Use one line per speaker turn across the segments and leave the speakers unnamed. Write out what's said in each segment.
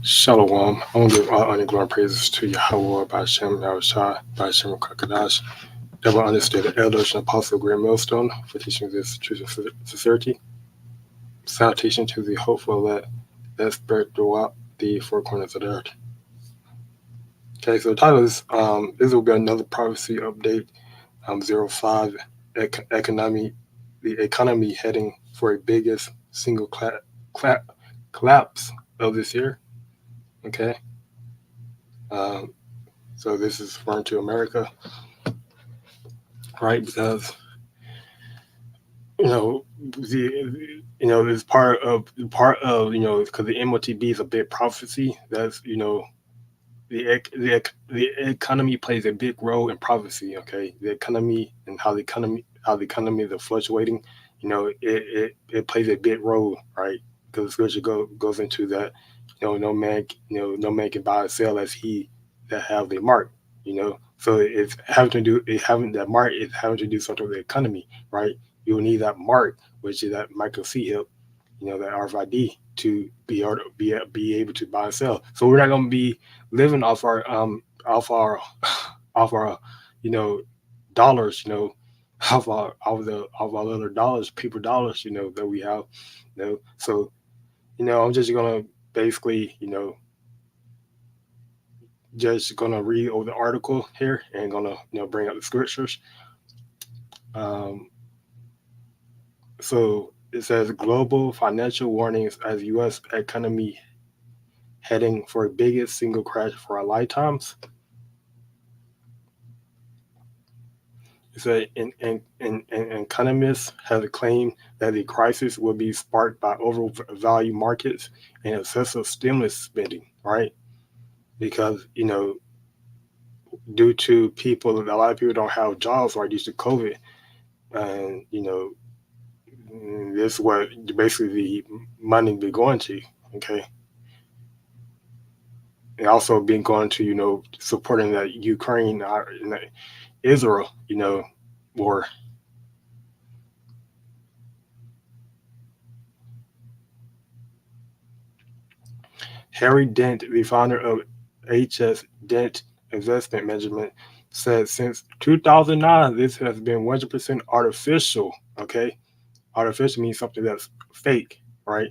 Shalom. I want to give all honor, glory, and praises to YAHAWAH, BAHASHAM, YAHAWASHI, BAHASHAM, Kakadash. Double understated elders and apostle Great Millstone for teaching this truth and sincerity. Salutation to the hopeful that spread throughout the four corners of the earth. Okay, so the title is this will be another prophecy update. 05 economy, the economy heading for a biggest single collapse of this year. Okay. Um, so this is referring to America, right? Because it's because the MOTB is a big prophecy. That's the economy plays a big role in prophecy. Okay, the economy and how the economy is fluctuating. It plays a big role, right? Because the scripture goes into that. No man can buy or sell as he that have the mark. So it's having to do it having that mark is having to do something with the economy, right? You will need that mark, which is that micro C hip, that RFID to be able to buy and sell. So we're not going to be living off our off our you know dollars, off our little dollars, paper dollars, that we have. So I'm just gonna basically just gonna read over the article here and gonna bring up the scriptures. Um, so it says global financial warnings as U.S. economy heading for biggest single crash for our lifetimes. It said an economist has claimed that the crisis will be sparked by overvalued markets and excessive stimulus spending, right? Because due to a lot of people don't have jobs right due to COVID, and this is what basically the money be going to. Okay, and also been going to supporting that Ukraine, Israel, war. Harry Dent, the founder of HS Dent Investment Management, said since 2009 this has been 100% artificial. Okay, artificial means something that's fake, right?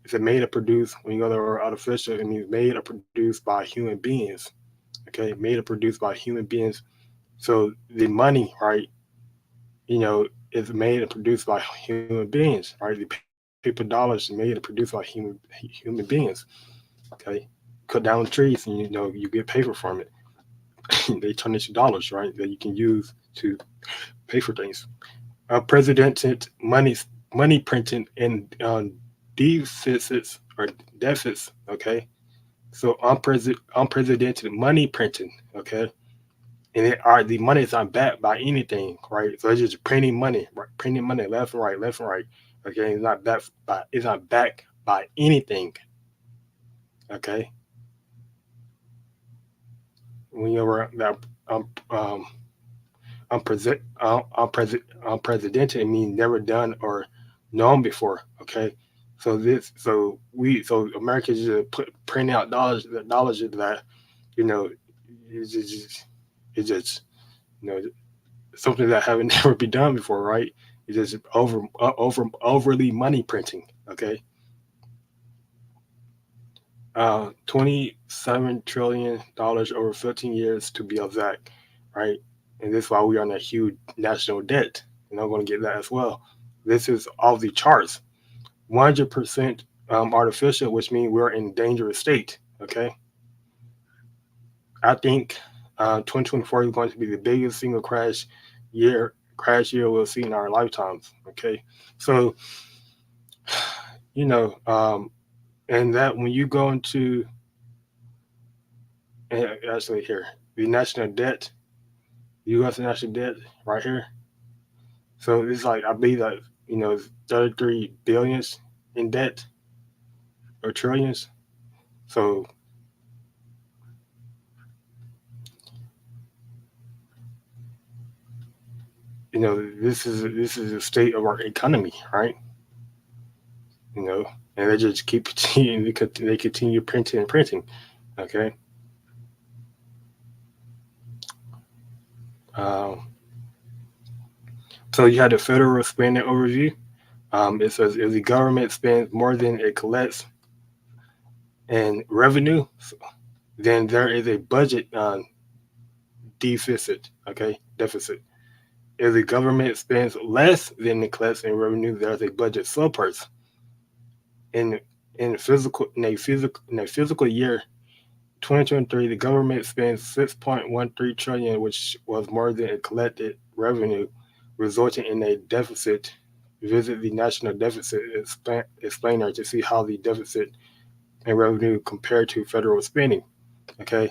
It's made or produced. When you go to artificial, it means made or produced by human beings. Okay, made or produced by human beings. So the money, right, is made and produced by human beings, right? The paper dollars made and produced by human beings. Okay, cut down trees and you get paper from it. They turn into dollars, right? That you can use to pay for things. Unprecedented money printing and deficits or deficits. Okay, so unprecedented money printing. Okay, and the money is not backed by anything, right? So it's just printing money, right? Printing money left and right, left and right. Okay, it's not backed by anything. Okay, when you're that um unprecedented, it means never done or known before. Okay, so America just print out dollars. The dollars is that you know it's just you know something that haven't never been done before, right? It's just overly money printing. Okay, 27 trillion dollars over 15 years to be exact, right? And this is why we are on a huge national debt, and I'm going to get that as well. This is all the charts. 100% artificial, which means we're in dangerous state. Okay, I think 2024 is going to be the biggest single crash year we'll see in our lifetimes. Okay, so you know, and that when you go into actually here the national debt, U.S. national debt, right here. So it's like I believe that 33 billions in debt or trillions. So this is the state of our economy, right? You know, and they just keep continuing because they continue printing and printing. Okay. Um, so you had the federal spending overview. It says if the government spends more than it collects in revenue, then there is a budget deficit. Okay, deficit. If the government spends less than it collects in revenue, there's a budget surplus. In in a physical year 2023, the government spent 6.13 trillion, which was more than it collected revenue, resulting in a deficit. Visit the national deficit explainer to see how the deficit and revenue compare to federal spending. Okay,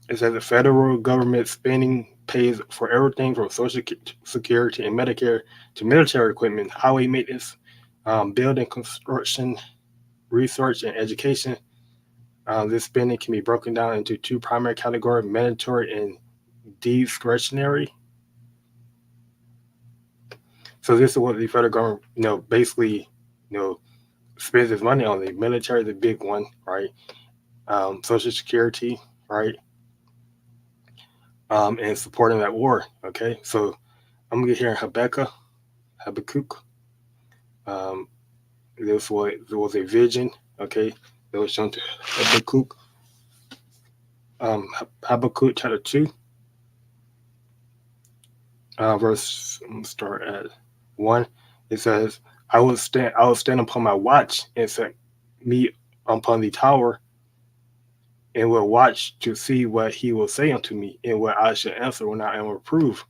it says the federal government spending pays for everything from Social Security and Medicare to military equipment, highway maintenance, building construction, research, and education. This spending can be broken down into two primary categories: mandatory and discretionary. So this is what the federal government, basically, spends its money on. The military is a big one, right? Social Security, right? And supporting that war. Okay, so I'm gonna get here in Habakkuk. Um, there was a vision. Okay, that was shown to Habakkuk. Habakkuk chapter 2, verse. I'm gonna start at 1. It says, I will stand upon my watch and set me upon the tower, and will watch to see what he will say unto me, and what I shall answer when I am reproved.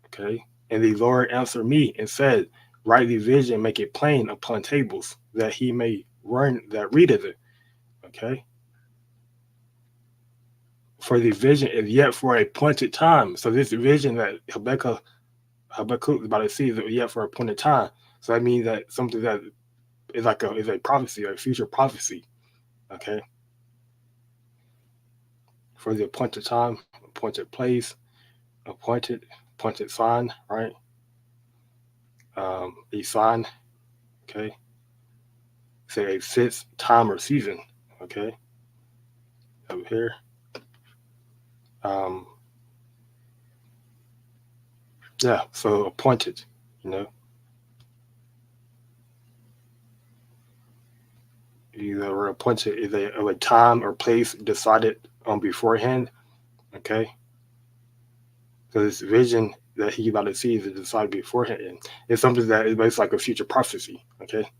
Okay. And the Lord answered me and said, write the vision, make it plain upon tables, that he may run that readeth it. Okay. For the vision is yet for a appointed time. So this vision that Habakkuk is about to see is yet for a appointed time. So that means that something that is a prophecy, a future prophecy. Okay. For the appointed time, appointed place, appointed sign, right? A sign, okay. Say a fixed time or season, okay. Over here. Um, yeah, so appointed, you know. Either appointed is a time or place decided on beforehand, okay. So this vision that he about to see is decided beforehand. It's something that is basically like a future prophecy, okay.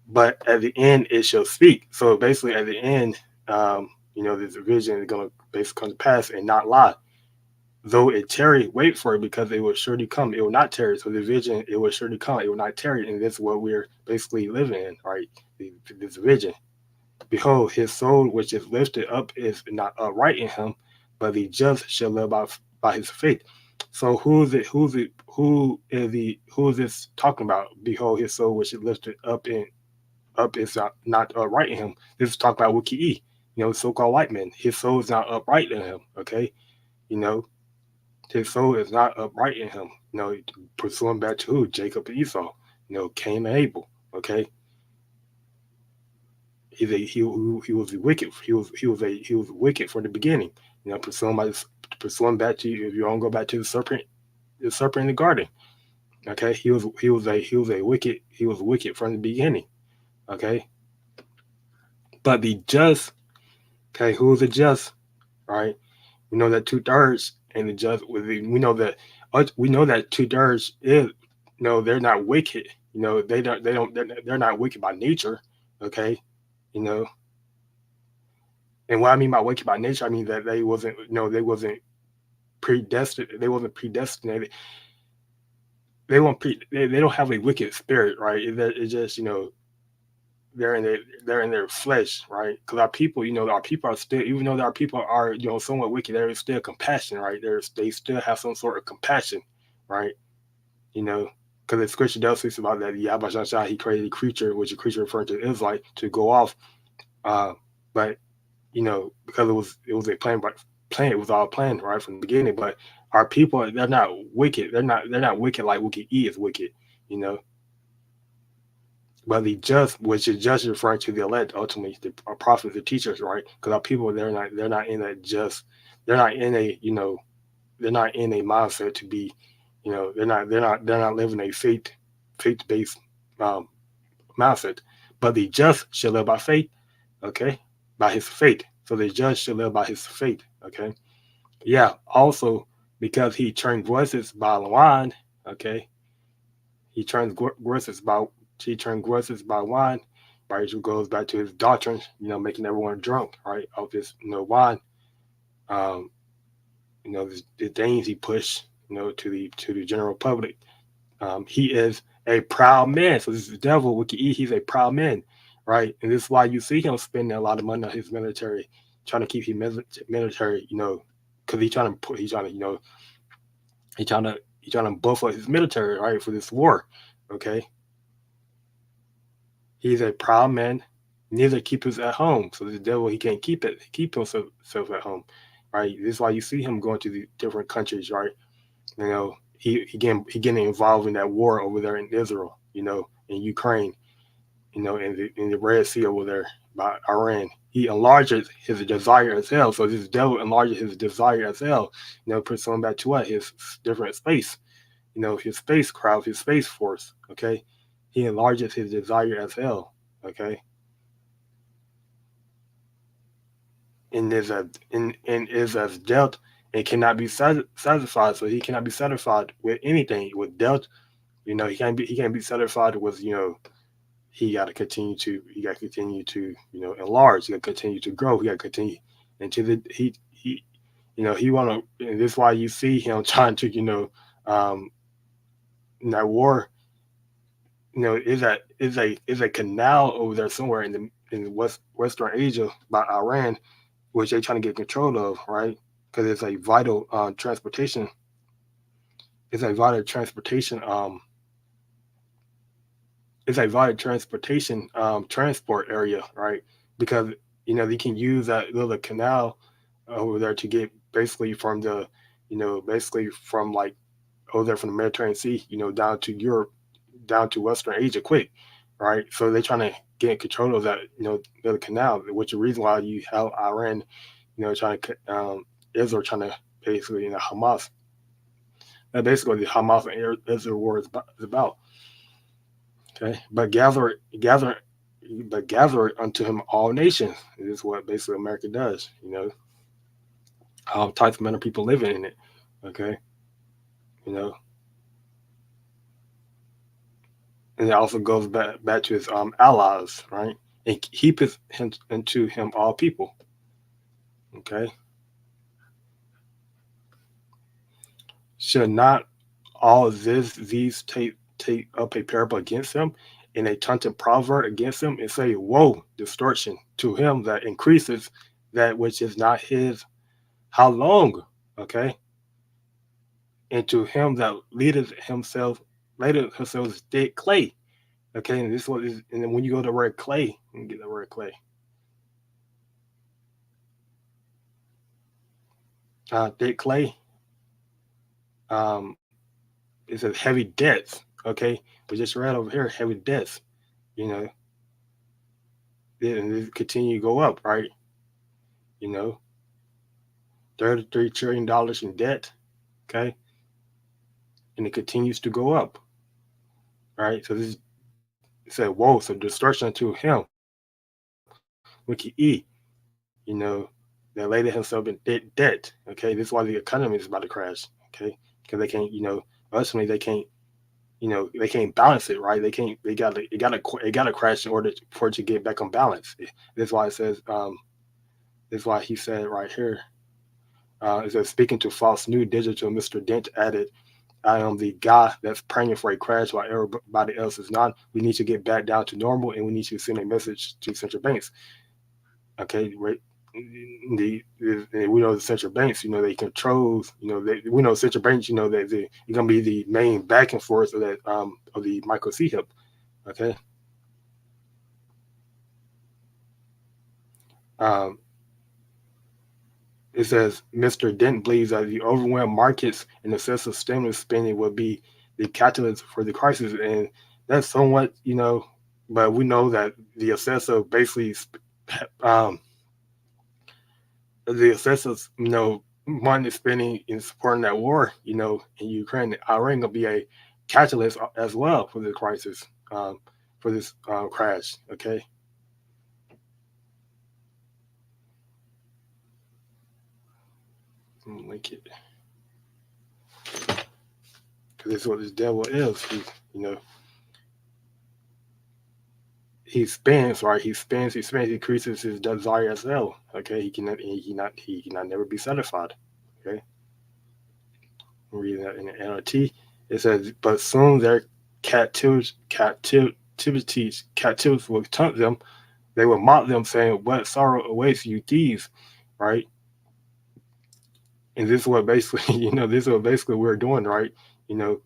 But at the end, it shall speak. So basically, at the end, this vision is going to basically come to pass and not lie. Though it tarry, wait for it, because it will surely come. It will not tarry. So the vision, it will surely come. It will not tarry. And that's what we're basically living in, right? This vision. Behold, his soul which is lifted up is not upright in him, but the just shall live by his faith. So who is it? Who is this talking about? Behold, his soul which is lifted up is not upright in him. This is talking about Wiki E, so-called white men. His soul is not upright in him. Okay, his soul is not upright in him. Pursuing back to who? Jacob and Esau. Cain and Abel. Okay, he was wicked. He was wicked from the beginning. Pursuing back to, if you don't go back to the serpent in the garden. Okay, he was wicked from the beginning. Okay, but the just. Okay, who is the just? Right, we know that 2/3 and the just. We know that 2/3 is, they're not wicked. They're not wicked by nature. Okay, and what I mean by wicked by nature, I mean that they wasn't predestined. They wasn't predestinated. They don't have a wicked spirit, right? It's just they're in their flesh, right? Because our people, our people are still, even though our people are, somewhat wicked, there is still compassion, right? They still have some sort of compassion, right? Because the scripture does speak about that YAHAWASHI, he created a creature, which a creature referring to Israelite, to go off, but because it was a plan, it was all planned right from the beginning. But our people, they're not wicked. They're not wicked like Wicked E is wicked, but the just, which is just referring to the elect, ultimately the prophets, the teachers, right? Because our people, they're not in that just, they're not in a, they're not in a mindset to be, they're not living a faith based um, mindset. But the just shall live by faith, okay, by his faith. So the just shall live by his faith, okay. Yeah. Also, because he transgresses by wine, okay, he transgresses by wine, right? Which goes back to his doctrine, making everyone drunk, right, of this, wine. Um, the things he pushed, to the general public. He is a proud man. So this is the devil. We can eat. He's a proud man, right? And this is why you see him spending a lot of money on his military, trying to keep his military, because he's trying to buff up his military, right, for this war. Okay, he's a proud man. Neither keep us at home. So the devil, he can't keep himself at home, right? This is why you see him going to the different countries, right? He getting involved in that war over there in Israel, in Ukraine, in the Red Sea over there by Iran. He enlarges his desire as hell. So this devil enlarges his desire as hell. Pursuing back to what? His different space, his spacecraft, his space force. Okay. He enlarges his desire as hell. Okay. And is as dealt and cannot be satisfied. So he cannot be satisfied with anything with dealt. He can't be satisfied with, he got to continue to enlarge. He got to continue to grow. He got to continue into the he want to. And this is why you see him trying to, um in that war. Is a canal over there somewhere in Western Asia by Iran, which they're trying to get control of, right? Because it's a vital transportation. It's a vital transportation. It's a vital transportation transport area, right? Because they can use that little canal over there to get basically basically from like over there from the Mediterranean Sea, down to Europe, down to Western Asia, quick, right? So they're trying to get control of that, little canal, which is the reason why you have Iran, trying to Israel trying to basically, Hamas. That basically the Hamas and Israel war is about. Okay, but gather unto him all nations. This is what basically America does. All types of men of people living in it. Okay, you know, and it also goes back to his allies, right? And keepeth him unto him all people. Okay, should not all these take up a parable against him, and a taunting proverb against him, and say, "Woe, destruction to him that increases that which is not his. How long?" Okay, and to him that leadeth himself is dead clay. Okay, and this one is, and then when you go to red clay, you can get the red clay. Dead clay. Um, it says heavy debts. Okay, we just read over here heavy debts. You know, and it continue to go up, right? You know, $33 trillion in debt. Okay, and it continues to go up, right? So this it said, "Whoa!" So destruction to him, we can eat. That later himself in debt. Okay, this is why the economy is about to crash. Okay, because they can't, ultimately they can't balance it, right? They gotta crash in order for it to get back on balance. That's why it says, that's why he said right here, it says, speaking to False New Digital, Mr. Dent added, "I am the guy that's praying for a crash while everybody else is not. We need to get back down to normal, and we need to send a message to central banks." Okay, right. We know the central banks, they control, we know central banks, that they're gonna be the main back and forth of that of the Michael C hip. Okay. Um, it says Mr. Dent believes that the overwhelmed markets and excessive stimulus spending will be the catalyst for the crisis, and that's somewhat, but we know that the excessive basically um, the excessive money spending in supporting that war in Ukraine, Iran gonna be a catalyst as well for the crisis, for this crash. Okay, link it because this is what this devil is. You know he spends, right. He increases his desire as well. Okay, he cannot never be satisfied. Okay, I'm reading that in the NLT. It says, but soon their captives will taunt them. They will mock them, saying, "What sorrow awaits you, thieves?" Right? And this is what basically, this is what basically we're doing, right? You know,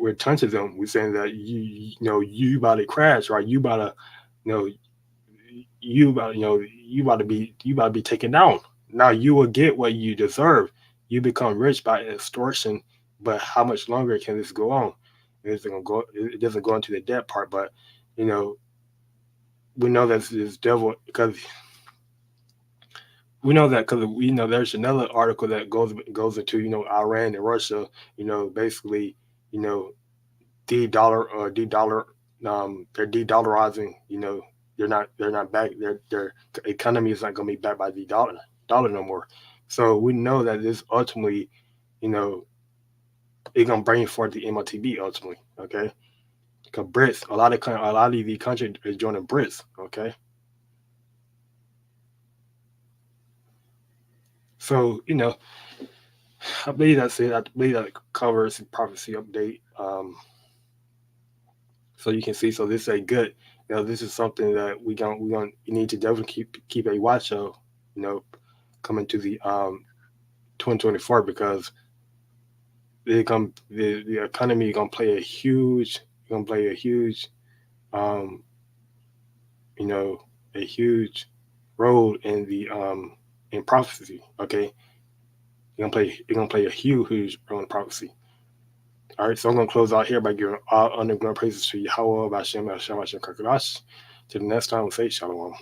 we're taunting them. We're saying that you about to crash, right? You about to, you know, you about to be taken down. Now you will get what you deserve. You become rich by extortion, but how much longer can this go on? It doesn't go into the debt part, but you know we know that this devil because we know that because there's another article that goes into Iran and Russia, basically you know de-dollar they're de-dollarizing. They're not back. Their economy is not going to be backed by the dollar no more. So we know that this ultimately, you know, it's going to bring forth the MOTB ultimately. Okay, because Brits, a lot of the country is joining Brits. Okay, so I believe that's it. I believe that covers the prophecy update. So you can see. So this is a good. This is something that we need to definitely keep a watch of. You know, coming to the 2024 because the economy gonna play a huge um you know a huge role in prophecy. Okay, you're gonna play a huge role in prophecy. All right, so I'm gonna close out here by giving all underground praises to Yahawah, BAHASHAM, BAHASHAM, BAHASHAM, Kakadash. Till the next time, we'll say Shalom.